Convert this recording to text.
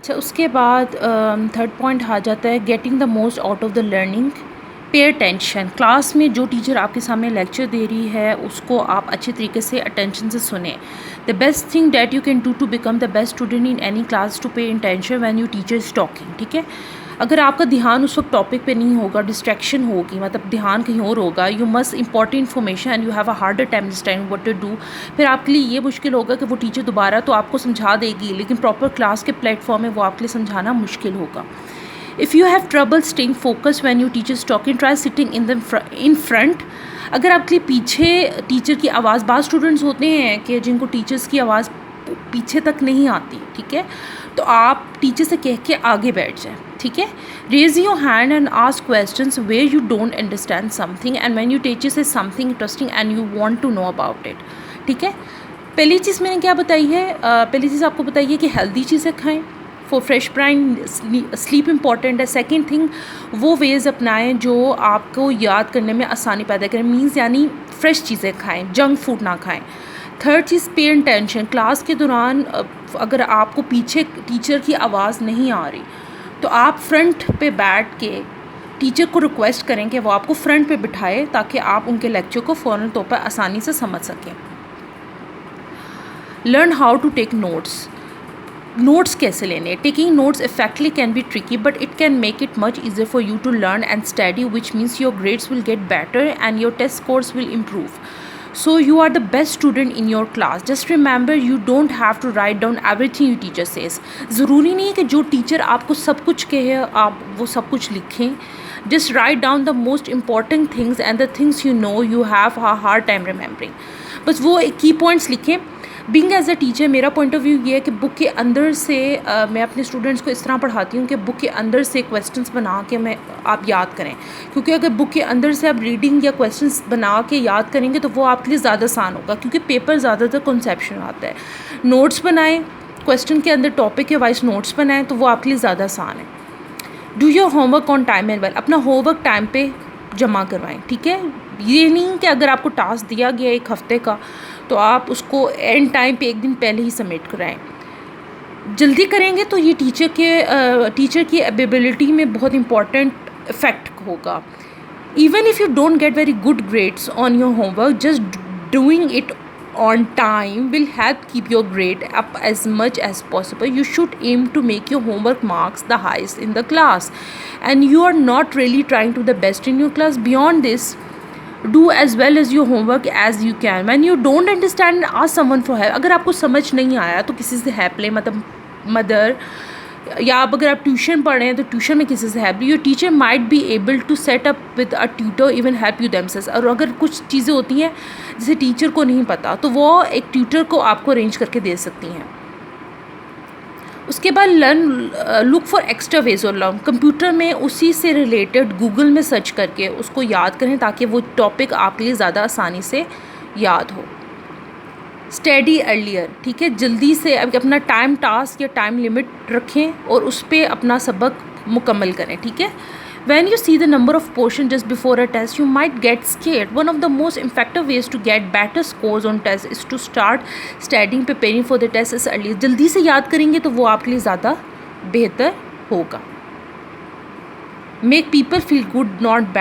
अच्छा, उसके बाद थर्ड पॉइंट आ जाता है getting the most out of the learning. Pay attention. Class में जो टीचर आपके सामने लेक्चर दे रही है उसको आप अच्छे तरीके से अटेंशन से सुने। The best thing that you can do to become the best student in any class to pay attention when you teacher is talking. ठीक है, अगर आपका ध्यान उस वक्त टॉपिक पे नहीं होगा, डिस्ट्रैक्शन होगी, मतलब ध्यान कहीं और होगा, you must important information and you have a harder time understanding what to do. फिर आपके लिए ये मुश्किल होगा कि वो टीचर दोबारा तो आपको समझा देगी, लेकिन प्रॉपर क्लास के प्लेटफॉर्म में वो आपके लिए समझाना मुश्किल होगा। If you have trouble staying focus when you teachers talking, try sitting in front. अगर आपके लिए पीछे टीचर की आवाज़, बाज़ स्टूडेंट्स होते हैं कि जिनको टीचर्स की आवाज़ पीछे तक नहीं आती, ठीक है, तो आप टीचर से कह के आगे बैठ जाएं। ठीक है, raise your hand and ask questions where you don't understand something and when you teacher say something interesting and you want to know about it. ठीक है, पहली चीज़ मैंने क्या बताई है, पहली चीज़ आपको बताई है कि हेल्दी चीज़ें खाएं for fresh brain, sleep important है। सेकंड थिंग, वो वेज़ अपनाएं जो आपको याद करने में आसानी पैदा करें, मीन्स यानी फ्रेश चीज़ें खाएं, जंक फूड ना खाएं। थर्ड चीज़, पे अटेंशन। क्लास के दौरान अगर आपको पीछे टीचर की आवाज़ नहीं आ रही तो आप फ्रंट पे बैठ के टीचर को रिक्वेस्ट करें कि वो आपको फ्रंट पे बिठाए ताकि आप उनके लेक्चर को फ़ौरन तौर पर आसानी से समझ सकें। Learn how to take notes. Notes कैसे लेने। Taking notes effectively can be tricky but it can make it much easier for you to learn and study, which means your grades will get better and your test scores will improve. So you are the best student in your class. Just remember you don't have to write down everything your teacher says. ज़रूरी नहीं है कि जो teacher आपको सब कुछ कहे आप वो सब कुछ लिखें. Just write down the most important things and the things you know you have a hard time remembering. बस वो की पॉइंट्स लिखें. बीइंग एज अ टीचर मेरा पॉइंट ऑफ व्यू ये है कि बुक के अंदर से मैं अपने स्टूडेंट्स को इस तरह पढ़ाती हूँ कि बुक के अंदर से क्वेश्चंस बना के आप याद करें, क्योंकि अगर बुक के अंदर से आप रीडिंग या क्वेश्चंस बना के याद करेंगे तो वो आपके लिए ज़्यादा आसान होगा, क्योंकि पेपर ज़्यादातर कॉन्सेप्शन आता है. नोट्स बनाएं, क्वेश्चन के अंदर टॉपिक के वाइज नोट्स बनाएं तो वो आपके लिए ज़्यादा आसान है. Do your homework on time and well. अपना होमवर्क टाइम पे जमा करवाएं. ठीक है, ये नहीं कि अगर आपको टास्क दिया गया एक हफ्ते का तो आप उसको एंड टाइम पे एक दिन पहले ही सबमिट कराएं. जल्दी करेंगे तो ये टीचर की एबिलिटी में बहुत इंपॉर्टेंट इफेक्ट होगा. Even if you don't get very good grades on your homework, just doing it on time will help keep your grade up as much as possible. You should aim to make your homework marks the highest in the class, and you are not really trying to the best in your class. Beyond this, do as well as your homework as you can. When you don't understand, ask someone for help. अगर आपको समझ नहीं आया तो किसी से help लें, मतलब मदर, या अब अगर आप ट्यूशन पढ़ रहे हैं तो ट्यूशन में किसी से help. Your teacher might be able to set up with a tutor, even help you themselves. और अगर कुछ चीज़ें होती हैं जिसे टीचर को नहीं पता तो वो एक ट्यूटर को आपको अरेंज करके दे सकती हैं. उसके बाद लुक फॉर एक्स्ट्रा वेज और लर्न. कंप्यूटर में उसी से रिलेटेड गूगल में सर्च करके उसको याद करें ताकि वो टॉपिक आपके लिए ज़्यादा आसानी से याद हो. Study earlier. ठीक है, जल्दी से अपना टाइम टास्क या टाइम लिमिट रखें और उस पर अपना सबक मुकम्मल करें. ठीक है, when you see the number of portion just before a test you might get scared. One of the most effective ways to get better scores on tests is to start studying, preparing for the test as early. जल्दी से याद करेंगे तो वो आपके लिए ज़्यादा बेहतर होगा. Make people feel good, not bad.